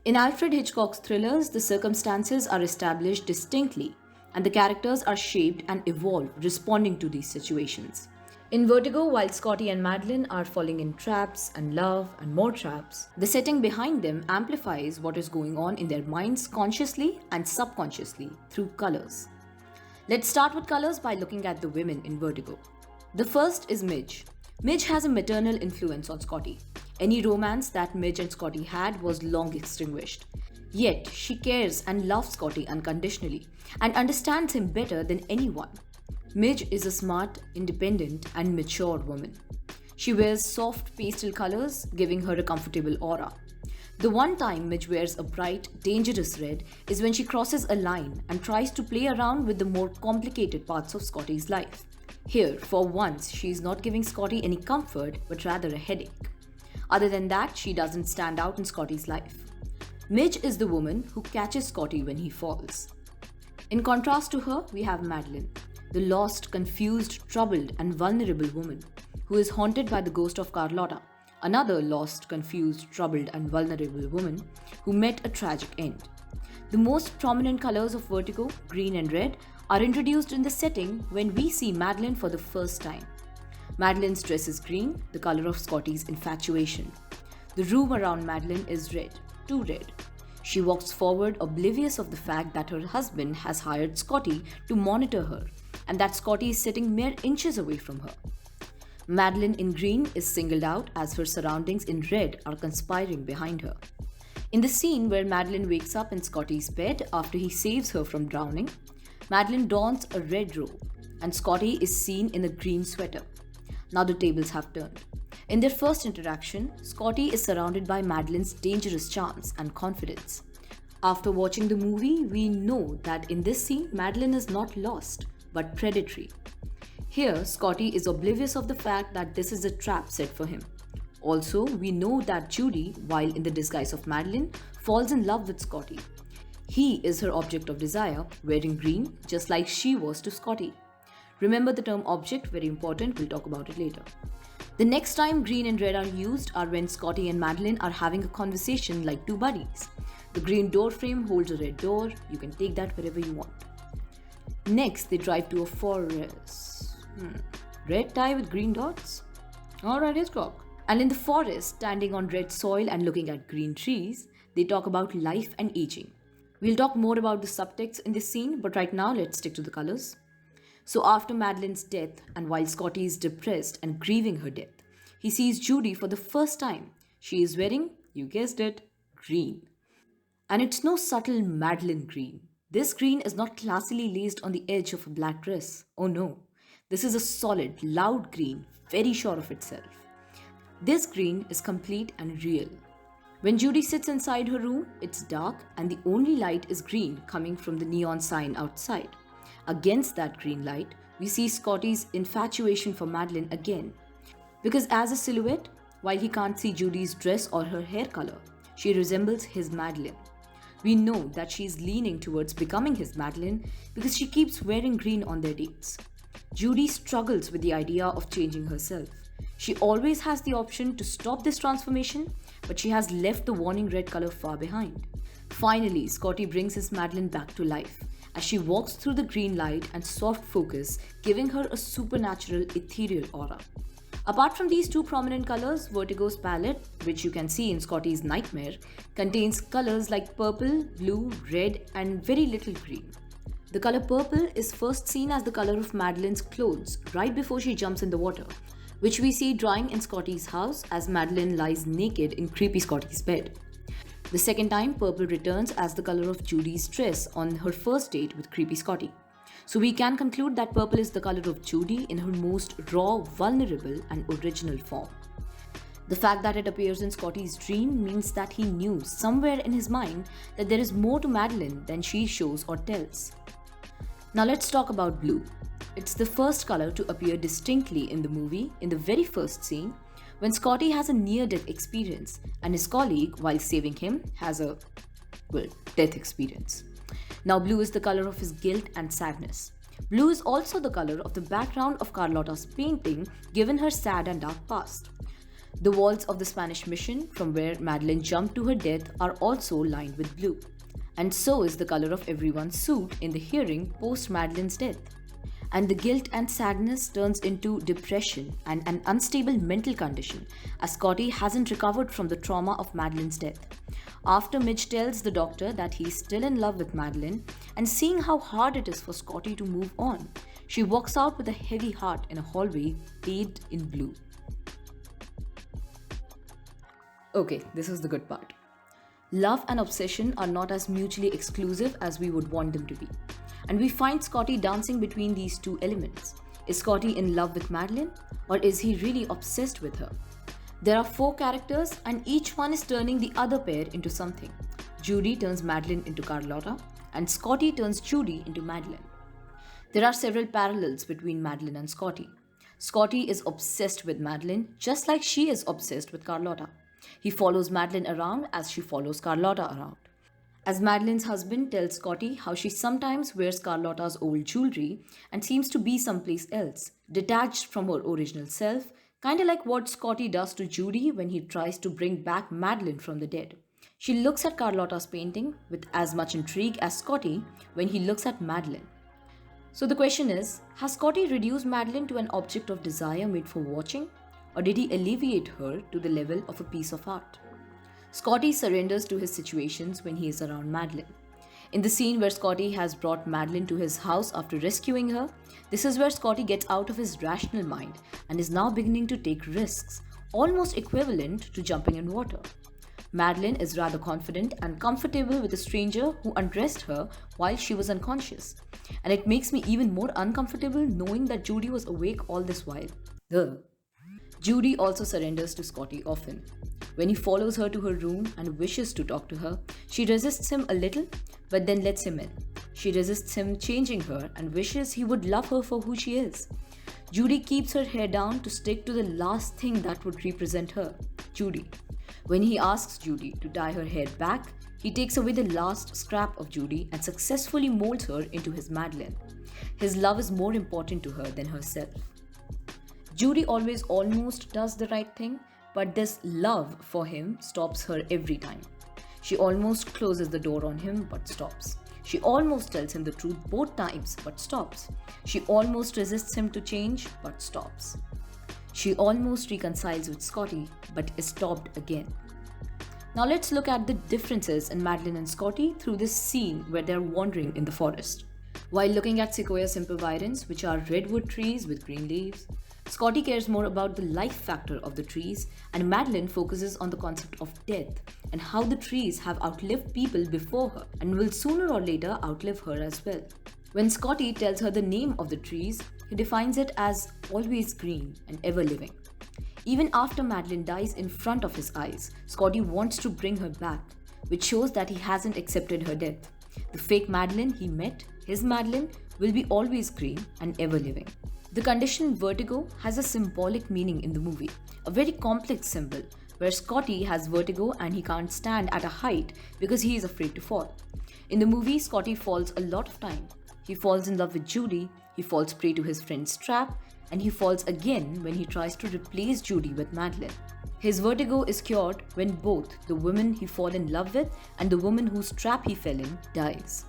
In Alfred Hitchcock's thrillers, the circumstances are established distinctly, and the characters are shaped and evolve responding to these situations. In Vertigo, while Scotty and Madeline are falling in traps and love and more traps, the setting behind them amplifies what is going on in their minds consciously and subconsciously through colors. Let's start with colors by looking at the women in Vertigo. The first is Midge. Midge has a maternal influence on Scotty. Any romance that Midge and Scotty had was long extinguished. Yet, she cares and loves Scotty unconditionally and understands him better than anyone. Midge is a smart, independent, and mature woman. She wears soft pastel colors, giving her a comfortable aura. The one time Midge wears a bright, dangerous red is when she crosses a line and tries to play around with the more complicated parts of Scotty's life. Here, for once, she is not giving Scotty any comfort, but rather a headache. Other than that, she doesn't stand out in Scotty's life. Midge is the woman who catches Scotty when he falls. In contrast to her, we have Madeline, the lost, confused, troubled, and vulnerable woman who is haunted by the ghost of Carlotta, another lost, confused, troubled, and vulnerable woman who met a tragic end. The most prominent colors of Vertigo, green and red, are introduced in the setting when we see Madeline for the first time. Madeline's dress is green, the color of Scotty's infatuation. The room around Madeline is red, too red. She walks forward oblivious of the fact that her husband has hired Scotty to monitor her and that Scotty is sitting mere inches away from her. Madeline in green is singled out as her surroundings in red are conspiring behind her. In the scene where Madeline wakes up in Scotty's bed after he saves her from drowning, Madeline dons a red robe and Scotty is seen in a green sweater. Now the tables have turned. In their first interaction, Scotty is surrounded by Madeline's dangerous charms and confidence. After watching the movie, we know that in this scene, Madeline is not lost, but predatory. Here, Scotty is oblivious of the fact that this is a trap set for him. Also, we know that Judy, while in the disguise of Madeline, falls in love with Scotty. He is her object of desire, wearing green, just like she was to Scotty. Remember the term object, very important, we'll talk about it later. The next time green and red are used are when Scotty and Madeline are having a conversation like two buddies. The green door frame holds a red door, you can take that wherever you want. Next, they drive to a forest. Red tie with green dots? Alright, Hitchcock. And in the forest, standing on red soil and looking at green trees, they talk about life and aging. We'll talk more about the subtext in this scene, but right now let's stick to the colors. So after Madeline's death, and while Scotty is depressed and grieving her death, he sees Judy for the first time. She is wearing, you guessed it, green. And it's no subtle Madeline green. This green is not classily laced on the edge of a black dress. Oh no. This is a solid, loud green, very sure of itself. This green is complete and real. When Judy sits inside her room, it's dark and the only light is green coming from the neon sign outside. Against that green light, we see Scotty's infatuation for Madeline again. Because as a silhouette, while he can't see Judy's dress or her hair color, she resembles his Madeline. We know that she is leaning towards becoming his Madeline because she keeps wearing green on their dates. Judy struggles with the idea of changing herself. She always has the option to stop this transformation, but she has left the warning red color far behind. Finally, Scotty brings his Madeline back to life as she walks through the green light and soft focus, giving her a supernatural, ethereal aura. Apart from these two prominent colors, Vertigo's palette, which you can see in Scotty's Nightmare, contains colors like purple, blue, red, and very little green. The color purple is first seen as the color of Madeline's clothes right before she jumps in the water, which we see drying in Scotty's house as Madeline lies naked in creepy Scotty's bed. The second time, purple returns as the color of Judy's dress on her first date with creepy Scotty. So we can conclude that purple is the color of Judy in her most raw, vulnerable, and original form. The fact that it appears in Scotty's dream means that he knew somewhere in his mind that there is more to Madeline than she shows or tells. Now let's talk about blue. It's the first color to appear distinctly in the movie in the very first scene when Scotty has a near-death experience and his colleague, while saving him, has a, death experience. Now blue is the color of his guilt and sadness. Blue is also the color of the background of Carlotta's painting given her sad and dark past. The walls of the Spanish mission, from where Madeline jumped to her death, are also lined with blue. And so is the color of everyone's suit in the hearing post Madeline's death. And the guilt and sadness turns into depression and an unstable mental condition, as Scotty hasn't recovered from the trauma of Madeline's death. After Midge tells the doctor that he's still in love with Madeline, and seeing how hard it is for Scotty to move on, she walks out with a heavy heart in a hallway paved in blue. Okay, this is the good part. Love and obsession are not as mutually exclusive as we would want them to be. And we find Scotty dancing between these two elements. Is Scotty in love with Madeline, or is he really obsessed with her? There are 4 characters, and each one is turning the other pair into something. Judy turns Madeline into Carlotta, and Scotty turns Judy into Madeline. There are several parallels between Madeline and Scotty. Scotty is obsessed with Madeline, just like she is obsessed with Carlotta. He follows Madeline around as she follows Carlotta around. As Madeline's husband tells Scotty how she sometimes wears Carlotta's old jewelry and seems to be someplace else, detached from her original self, kinda like what Scotty does to Judy when he tries to bring back Madeline from the dead. She looks at Carlotta's painting with as much intrigue as Scotty when he looks at Madeline. So the question is, has Scotty reduced Madeline to an object of desire made for watching? Or did he alleviate her to the level of a piece of art? Scotty surrenders to his situations when he is around Madeline. In the scene where Scotty has brought Madeline to his house after rescuing her, this is where Scotty gets out of his rational mind and is now beginning to take risks, almost equivalent to jumping in water. Madeline is rather confident and comfortable with a stranger who undressed her while she was unconscious. And it makes me even more uncomfortable knowing that Judy was awake all this while. Ugh. Judy also surrenders to Scotty often. When he follows her to her room and wishes to talk to her, she resists him a little, but then lets him in. She resists him changing her and wishes he would love her for who she is. Judy keeps her hair down to stick to the last thing that would represent her, Judy. When he asks Judy to dye her hair back, he takes away the last scrap of Judy and successfully molds her into his Madeline. His love is more important to her than herself. Judy always almost does the right thing, but this love for him stops her every time. She almost closes the door on him, but stops. She almost tells him the truth both times, but stops. She almost resists him to change, but stops. She almost reconciles with Scotty, but is stopped again. Now let's look at the differences in Madeline and Scotty through this scene where they're wandering in the forest. While looking at Sequoia sempervirens, which are redwood trees with green leaves, Scotty cares more about the life factor of the trees, and Madeline focuses on the concept of death and how the trees have outlived people before her and will sooner or later outlive her as well. When Scotty tells her the name of the trees, he defines it as always green and ever living. Even after Madeline dies in front of his eyes, Scotty wants to bring her back, which shows that he hasn't accepted her death. The fake Madeline he met, his Madeline, will be always green and ever living. The condition vertigo has a symbolic meaning in the movie, a very complex symbol, where Scotty has vertigo and he can't stand at a height because he is afraid to fall. In the movie, Scotty falls a lot of time. He falls in love with Judy, he falls prey to his friend's trap, and he falls again when he tries to replace Judy with Madeline. His vertigo is cured when both the woman he falls in love with and the woman whose trap he fell in dies.